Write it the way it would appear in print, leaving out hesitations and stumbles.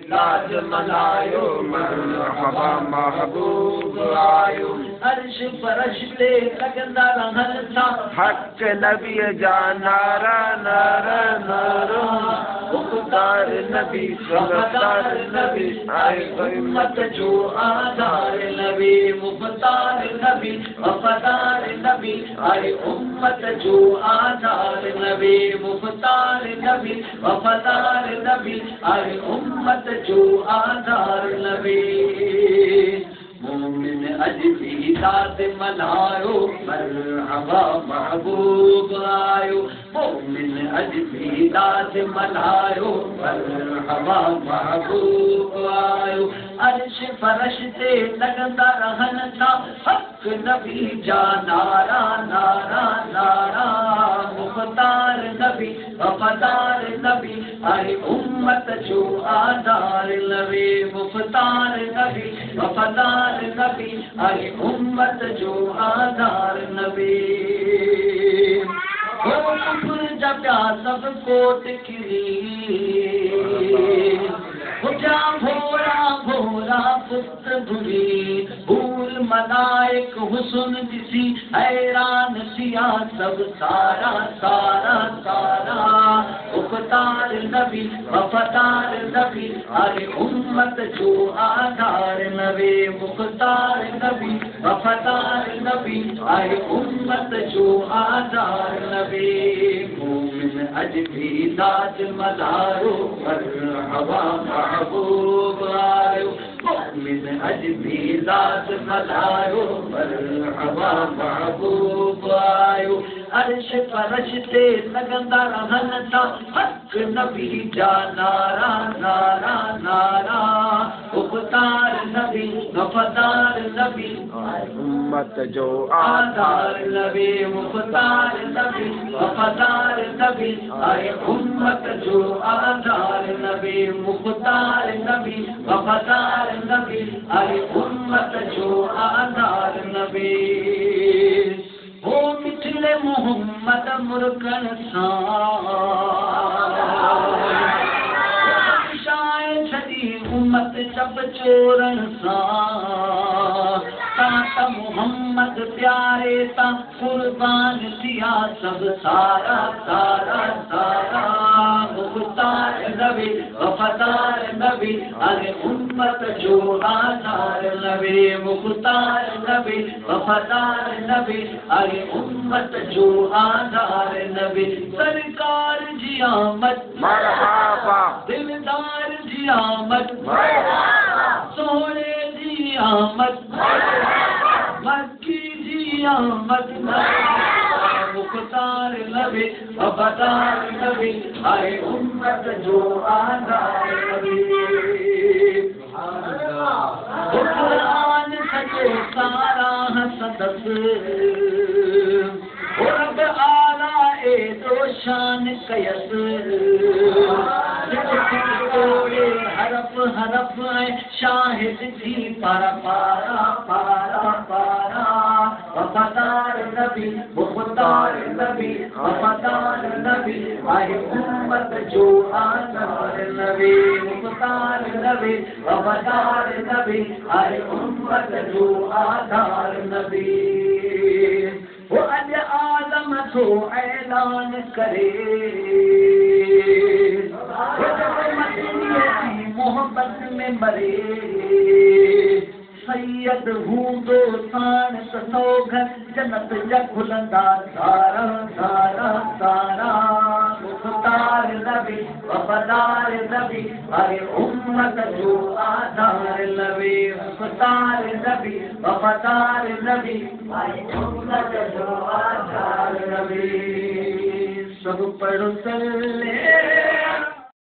लाज मनायो मरहबा महबूब आयो। अर्श फरिश्ते लगंदा रहन था हक नबी जा नारा नारा नारा। मुख्तार नबी वफादार नबी आए उम्मत जो आधार नबी। मुख्तार नबी वफादार नबी आए उम्मत जो आधार नबी। मुख्तार नबी वफादार नबी आए उम्मत जो आधार नबी। मोमिन अज भी दाद मनायो मरहबा महबूब आयो। मोमिन अज भी दाद मनायो मरहबा महबूब आयो। अर्श फरिश्ते लगंदा रहन था हक नबी जा नारा नारा नारा। मुख्तार नबी वफादार नबी आए उम्मत जो आधार नबी। मुख्तार नबी वफादार नबी आए उम्मत जो आधार नबी। वो कुफर जा प्या सब कोट किरी जा भोरा भोरा पुत्र भुरी। भूल मनाइक हुस्न दिसी हैरान थिया सब सारा सारा सारा। मुख्तार नबी वफादार नबी आए उम्मत जो आधार नबी। मुख्तार नबी वफादार नबी आए उम्मत जो आधार नबी। मोमिन अज भी दाद मनायो मरहबा महबूब आयो। मोमिन अज भी दाद मनायो मरहबा महबूब आयो। अर्श फरिश्ते लगंदा रहन था हक नबी जा नारा नारा नारा। मुख्तार नबी वफादार नबी उम्मत जो आधार नबी। मुख्तार नबी वफादार नबी आए उम्मत जो आधार नबी। मुख्तार नबी वफादार नबी आए उम्मत जो आधार नबी। ओ मिठले मोहम्मद मुर्कन शाय छदी उम्मत चप चोरन सा। ता मोहम्मद प्यारे ता कुर्बान थिया सब सारा सारा सारा। मुख्तार नबी वफादार नबी आए उम्मत जो आधार नबी। मुख्तार नबी वफादार नबी आए उम्मत जो आधार नबी। सरकार जी आमद मरहबा। दिलदार जी आमद मरहबा। सोने जी आमद मक्की जी आमद मरहबा। मुख्तार नबी वफादार नबी आए उम्मत जो आधार नबी। कुरान सजे सारा हसदस रब आला ए दो शान कयस। हरफ हरफ शाहिद थी पारा पारा पारा पारा। वफादार नबी मुख्तार नबी वफादार नबी आए उम्मत जो आधार नबी। मुख्तार नबी वफादार नबी आए उम्मत जो आधार नबी। वो अज आदम तो ऐलान करे मोहब्बत में मरे। सैयद हूँ दो सान सौगन जन्नत जा खुलंदा सारा सारा सारा। मुख्तार नबी वफादार नबी आए उम्मत जो आधार नबी। मुख्तार नबी वफादार नबी आए उम्मत जो आधार नबी। सब पढ़ो सल्ले